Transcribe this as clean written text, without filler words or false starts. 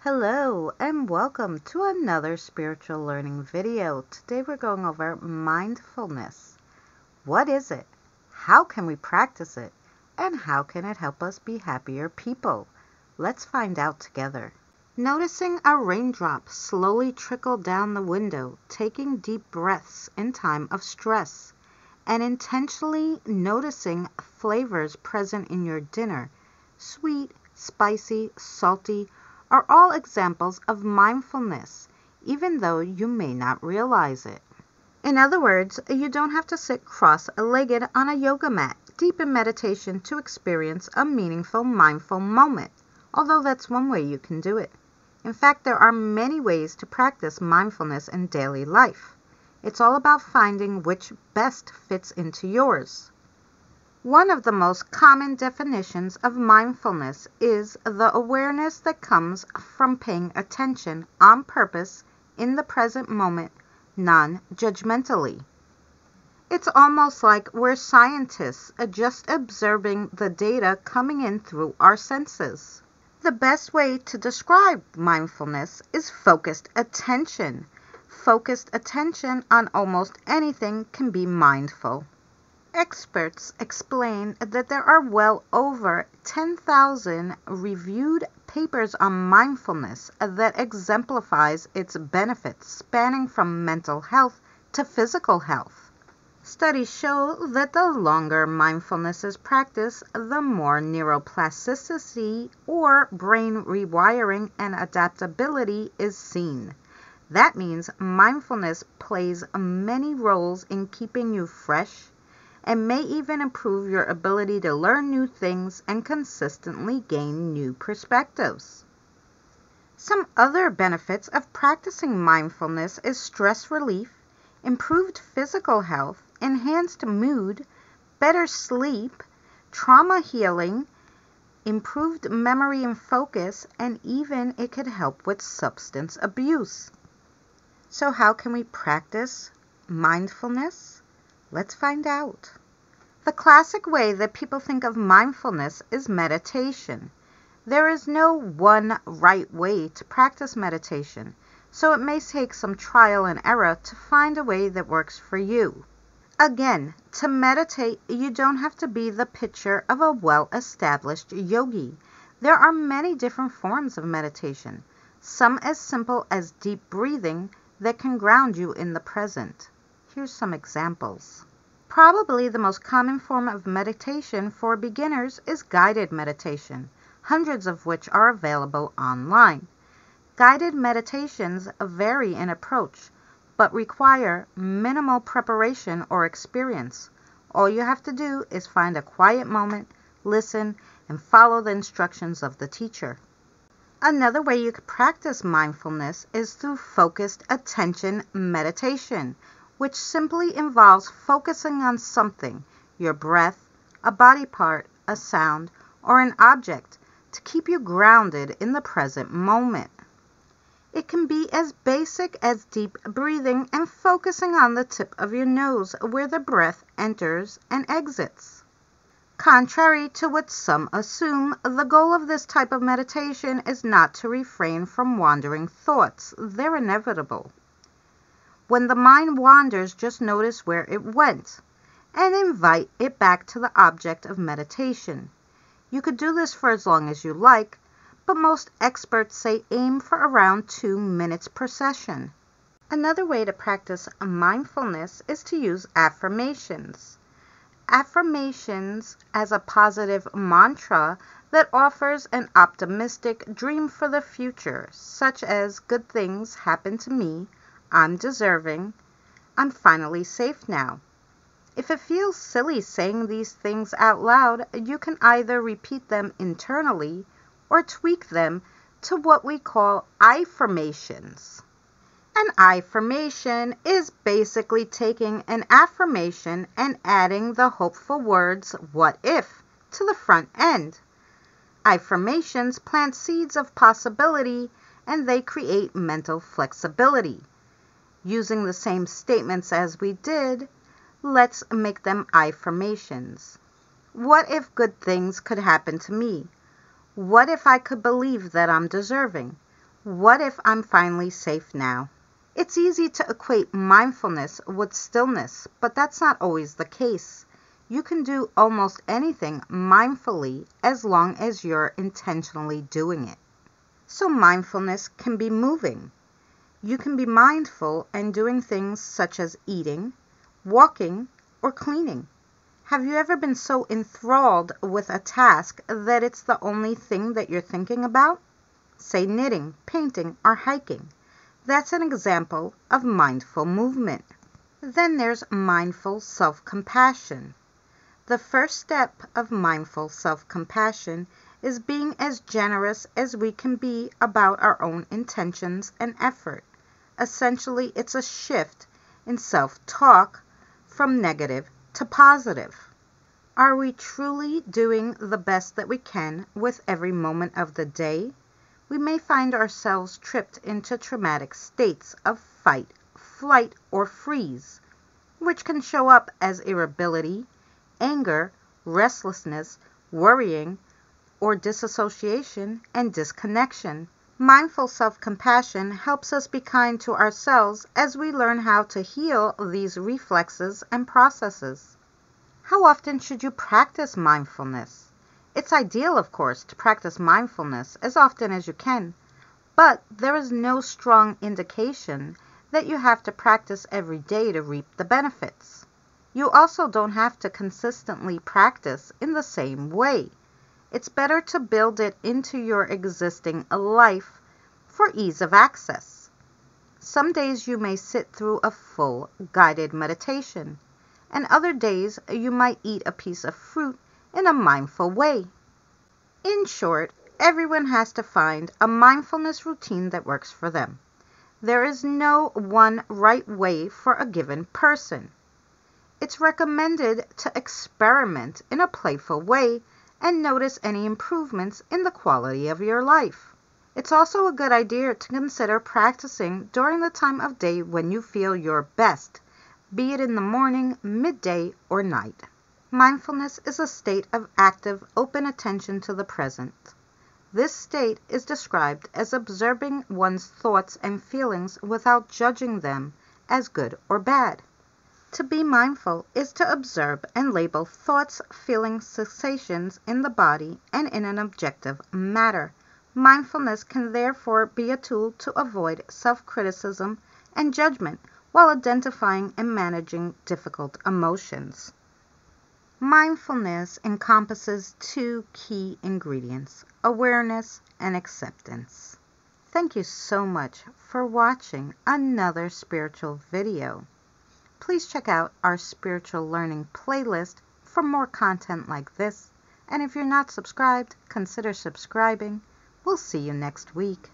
Hello and welcome to another spiritual learning video. Today we're going over mindfulness. What is it? How can we practice it? And how can it help us be happier people? Let's find out together. Noticing a raindrop slowly trickle down the window, taking deep breaths in time of stress, and intentionally noticing flavors present in your dinner, sweet, spicy, salty, are all examples of mindfulness, even though you may not realize it. In other words, you don't have to sit cross-legged on a yoga mat, deep in meditation to experience a meaningful, mindful moment, although that's one way you can do it. In fact, there are many ways to practice mindfulness in daily life. It's all about finding which best fits into yours. One of the most common definitions of mindfulness is the awareness that comes from paying attention on purpose in the present moment, non-judgmentally. It's almost like we're scientists just observing the data coming in through our senses. The best way to describe mindfulness is focused attention. Focused attention on almost anything can be mindful. Experts explain that there are well over 10,000 reviewed papers on mindfulness that exemplifies its benefits spanning from mental health to physical health. Studies show that the longer mindfulness is practiced, the more neuroplasticity or brain rewiring and adaptability is seen. That means mindfulness plays many roles in keeping you fresh, and may even improve your ability to learn new things and consistently gain new perspectives. Some other benefits of practicing mindfulness is stress relief, improved physical health, enhanced mood, better sleep, trauma healing, improved memory and focus, and even it could help with substance abuse. So how can we practice mindfulness? Let's find out. The classic way that people think of mindfulness is meditation. There is no one right way to practice meditation, so it may take some trial and error to find a way that works for you. Again, to meditate, you don't have to be the picture of a well-established yogi. There are many different forms of meditation, some as simple as deep breathing that can ground you in the present. Here's some examples. Probably the most common form of meditation for beginners is guided meditation, hundreds of which are available online. Guided meditations vary in approach, but require minimal preparation or experience. All you have to do is find a quiet moment, listen, and follow the instructions of the teacher. Another way you can practice mindfulness is through focused attention meditation, which simply involves focusing on something, your breath, a body part, a sound, or an object, to keep you grounded in the present moment. It can be as basic as deep breathing and focusing on the tip of your nose where the breath enters and exits. Contrary to what some assume, the goal of this type of meditation is not to refrain from wandering thoughts. They're inevitable. When the mind wanders, just notice where it went and invite it back to the object of meditation. You could do this for as long as you like, but most experts say aim for around 2 minutes per session. Another way to practice mindfulness is to use affirmations. Affirmations as a positive mantra that offers an optimistic dream for the future, such as good things happen to me, I'm deserving, I'm finally safe now. If it feels silly saying these things out loud, you can either repeat them internally or tweak them to what we call affirmations. An affirmation is basically taking an affirmation and adding the hopeful words, what if, to the front end. Affirmations plant seeds of possibility and they create mental flexibility. Using the same statements as we did, let's make them affirmations. What if good things could happen to me? What if I could believe that I'm deserving? What if I'm finally safe now? It's easy to equate mindfulness with stillness, but that's not always the case. You can do almost anything mindfully as long as you're intentionally doing it. So mindfulness can be moving. You can be mindful and doing things such as eating, walking, or cleaning. Have you ever been so enthralled with a task that it's the only thing that you're thinking about? Say knitting, painting, or hiking. That's an example of mindful movement. Then there's mindful self-compassion. The first step of mindful self-compassion is being as generous as we can be about our own intentions and effort. Essentially, it's a shift in self-talk from negative to positive. Are we truly doing the best that we can with every moment of the day? We may find ourselves tripped into traumatic states of fight, flight, or freeze, which can show up as irritability, anger, restlessness, worrying, or disassociation and disconnection. Mindful self-compassion helps us be kind to ourselves as we learn how to heal these reflexes and processes. How often should you practice mindfulness? It's ideal, of course, to practice mindfulness as often as you can, but there is no strong indication that you have to practice every day to reap the benefits. You also don't have to consistently practice in the same way. It's better to build it into your existing life for ease of access. Some days you may sit through a full guided meditation, and other days you might eat a piece of fruit in a mindful way. In short, everyone has to find a mindfulness routine that works for them. There is no one right way for a given person. It's recommended to experiment in a playful way and notice any improvements in the quality of your life. It's also a good idea to consider practicing during the time of day when you feel your best, be it in the morning, midday, or night. Mindfulness is a state of active, open attention to the present. This state is described as observing one's thoughts and feelings without judging them as good or bad. To be mindful is to observe and label thoughts, feelings, sensations in the body and in an objective manner. Mindfulness can therefore be a tool to avoid self-criticism and judgment while identifying and managing difficult emotions. Mindfulness encompasses two key ingredients: awareness and acceptance. Thank you so much for watching another spiritual video. Please check out our spiritual learning playlist for more content like this. And if you're not subscribed, consider subscribing. We'll see you next week.